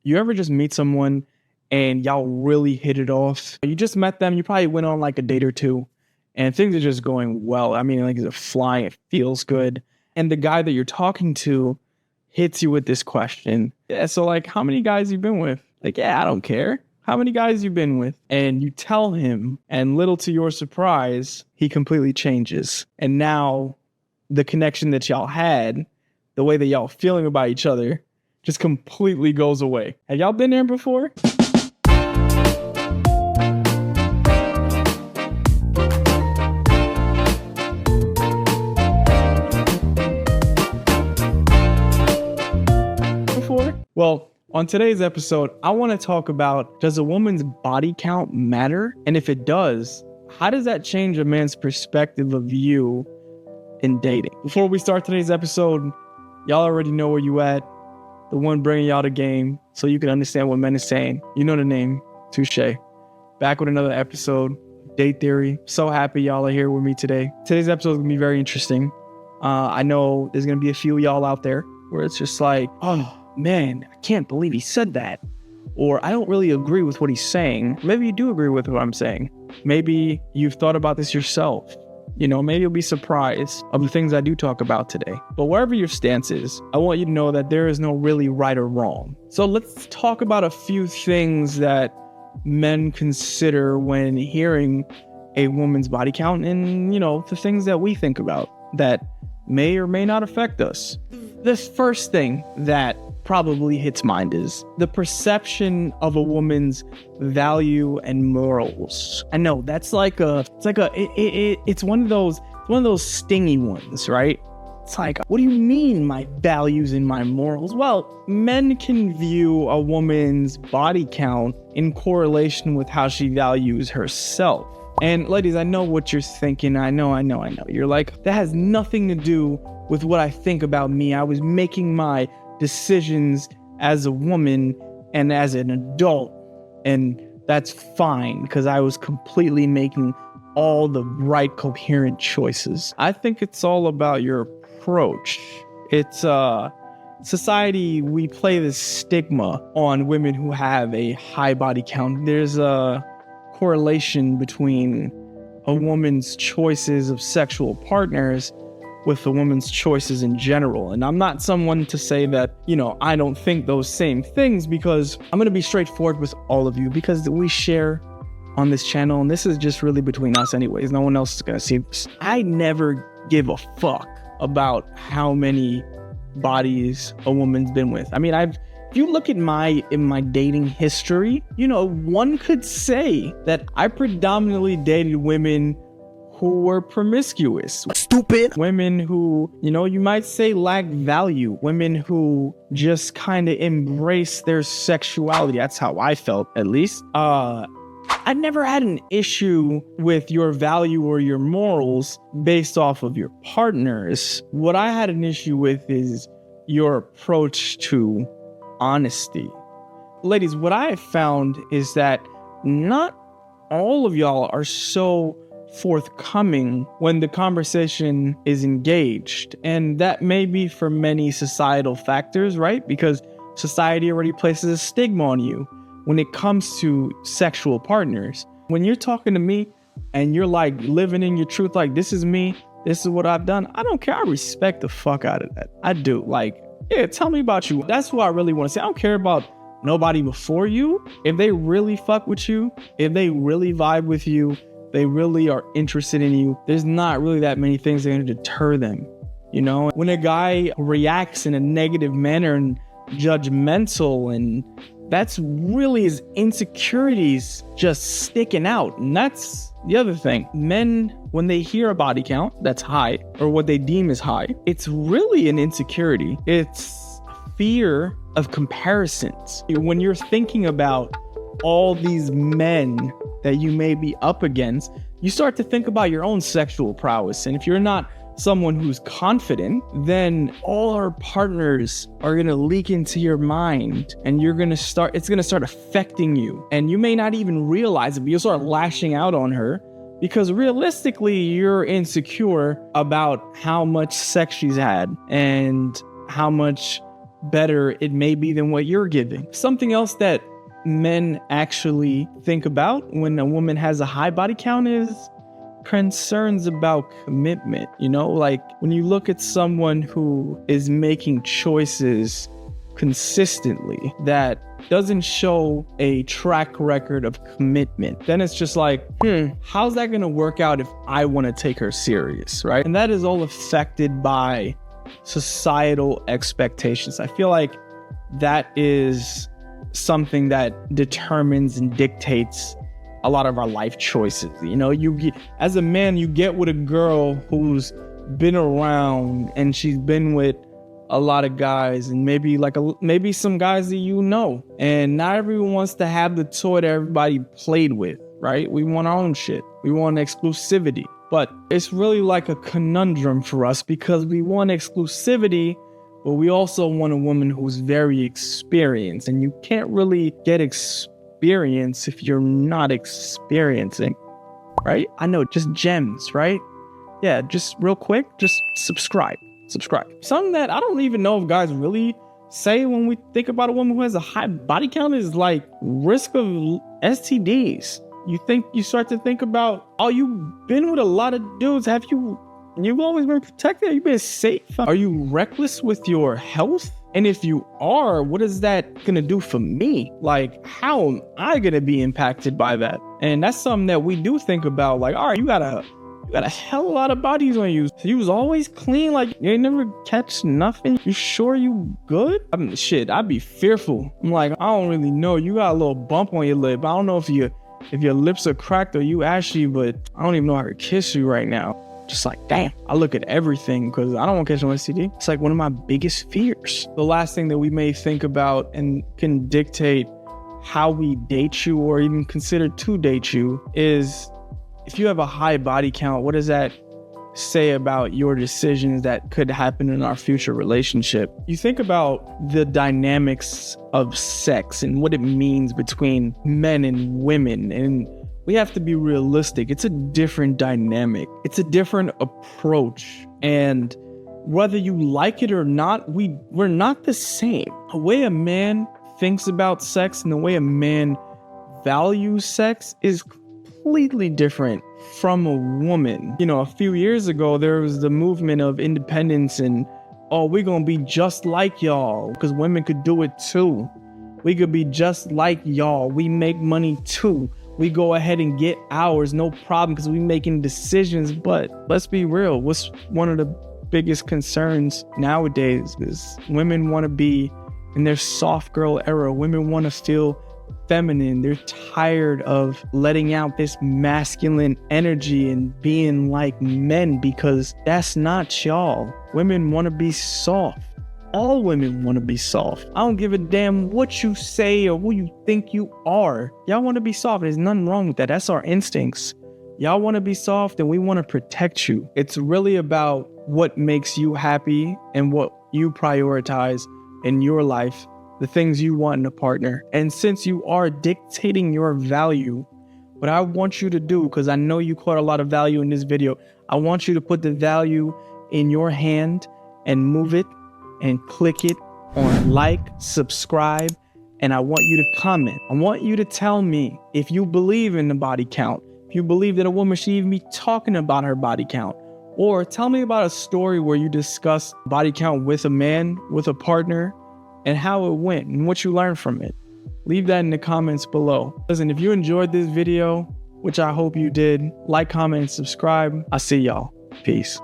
You ever just meet someone and y'all really hit it off? You just met them, you probably went on like a date or two, and things are just going well. I mean, like, it's flying, it feels good. And the guy that you're talking to hits you with this question. Yeah, so like, how many guys you been with? Like, yeah, I don't care. How many guys you been with? And you tell him, and little to your surprise, he completely changes. And now the connection that y'all had, the way that y'all feeling about each other, just completely goes away. Have y'all been there before? Well, on today's episode, I want to talk about, does a woman's body count matter? And if it does, how does that change a man's perspective of you in dating? Before we start today's episode, y'all already know where you at. The one bringing y'all the game so you can understand what men is saying. You know the name, Touche. Back with another episode, Date Theory. So happy y'all are here with me today. Today's episode is going to be very interesting. I know there's going to be a few y'all out there where it's just like, oh, man, I can't believe he said that. Or I don't really agree with what he's saying. Maybe you do agree with what I'm saying. Maybe you've thought about this yourself. You know, maybe you'll be surprised of the things I do talk about today. But wherever your stance is, I want you to know that there is no really right or wrong. So let's talk about a few things that men consider when hearing a woman's body count and, you know, the things that we think about that may or may not affect us. The first thing that probably hits mind is the perception of a woman's value and morals. I know that's it's one of those stingy ones, right? It's like, what do you mean my values and my morals? Well, men can view a woman's body count in correlation with how she values herself. And ladies, I know what you're thinking. I know. You're like, that has nothing to do with what I think about me. I was making my decisions as a woman and as an adult, and that's fine because I was completely making all the right coherent choices. I think it's all about your approach. It's society, we play this stigma on women who have a high body count. There's a correlation between a woman's choices of sexual partners with a woman's choices in general. And I'm not someone to say that, you know, I don't think those same things, because I'm going to be straightforward with all of you because we share on this channel, and this is just really between us anyways. No one else is going to see this. I never give a fuck about how many bodies a woman's been with. I mean, if you look at my dating history, you know, one could say that I predominantly dated women who were promiscuous. Stupid. Women who, you know, you might say lack value. Women who just kind of embrace their sexuality. That's how I felt, at least. I never had an issue with your value or your morals based off of your partners. What I had an issue with is your approach to honesty. Ladies, what I have found is that not all of y'all are so forthcoming when the conversation is engaged. And that may be for many societal factors, right? Because society already places a stigma on you when it comes to sexual partners. When you're talking to me and you're like living in your truth, like, this is me, this is what I've done, I don't care. I respect the fuck out of that. I do. Like, yeah, tell me about you. That's what I really want to say. I don't care about nobody before you. If they really fuck with you, if they really vibe with you, they really are interested in you, there's not really that many things that are going to deter them. You know, when a guy reacts in a negative manner and judgmental, and that's really his insecurities just sticking out. And that's the other thing. Men, when they hear a body count that's high, or what they deem as high, it's really an insecurity. It's fear of comparisons. When you're thinking about all these men that you may be up against, you start to think about your own sexual prowess. And if you're not someone who's confident, then all our partners are going to leak into your mind, and it's going to start affecting you. And you may not even realize it, but you'll start lashing out on her because realistically, you're insecure about how much sex she's had and how much better it may be than what you're giving. Something else that men actually think about when a woman has a high body count is concerns about commitment. You know, like when you look at someone who is making choices consistently that doesn't show a track record of commitment, then it's just like, how's that gonna work out if I want to take her serious, right? And that is all affected by societal expectations. I feel like that is something that determines and dictates a lot of our life choices. You know, as a man, you get with a girl who's been around and she's been with a lot of guys, and maybe some guys that you know, and not everyone wants to have the toy that everybody played with, right? We want our own shit. We want exclusivity. But it's really like a conundrum for us because we want exclusivity, but we also want a woman who's very experienced, and you can't really get experience if you're not experiencing, right? I know, just gems, right? Yeah, just real quick, just subscribe. Something that I don't even know if guys really say when we think about a woman who has a high body count is like risk of STDs. You start to think about, oh, you've been with a lot of dudes. You've always been protected? You've been safe? Are you reckless with your health? And if you are, what is that gonna do for me? Like, how am I gonna be impacted by that? And that's something that we do think about. Like, all right, you got a hell of a lot of bodies on you. So you was always clean, like you ain't never catch nothing. You sure you good? I mean, shit, I'd be fearful. I'm like, I don't really know. You got a little bump on your lip. I don't know if your lips are cracked or you ashy, but I don't even know how to kiss you right now. Just like, damn, I look at everything because I don't want to catch no STD. It's like one of my biggest fears. The last thing that we may think about and can dictate how we date you or even consider to date you is, if you have a high body count, what does that say about your decisions that could happen in our future relationship? You think about the dynamics of sex and what it means between men and women, and we have to be realistic. It's a different dynamic. It's a different approach. And whether you like it or not, we're not the same. The way a man thinks about sex and the way a man values sex is completely different from a woman. You know, a few years ago, there was the movement of independence and, oh, we're going to be just like y'all because women could do it too. We could be just like y'all. We make money too. We go ahead and get ours, no problem, because we making decisions. But let's be real. What's one of the biggest concerns nowadays is women want to be in their soft girl era. Women want to feel feminine. They're tired of letting out this masculine energy and being like men because that's not y'all. Women want to be soft. All women want to be soft. I don't give a damn what you say or who you think you are. Y'all want to be soft. There's nothing wrong with that. That's our instincts. Y'all want to be soft and we want to protect you. It's really about what makes you happy and what you prioritize in your life, the things you want in a partner. And since you are dictating your value, what I want you to do, because I know you caught a lot of value in this video, I want you to put the value in your hand and move it and click it on like, subscribe, and I want you to comment. I want you to tell me if you believe in the body count, if you believe that a woman should even be talking about her body count, or tell me about a story where you discussed body count with a man, with a partner, and how it went and what you learned from it. Leave that in the comments below. Listen, if you enjoyed this video, which I hope you did, like, comment, and subscribe. I'll see y'all. Peace.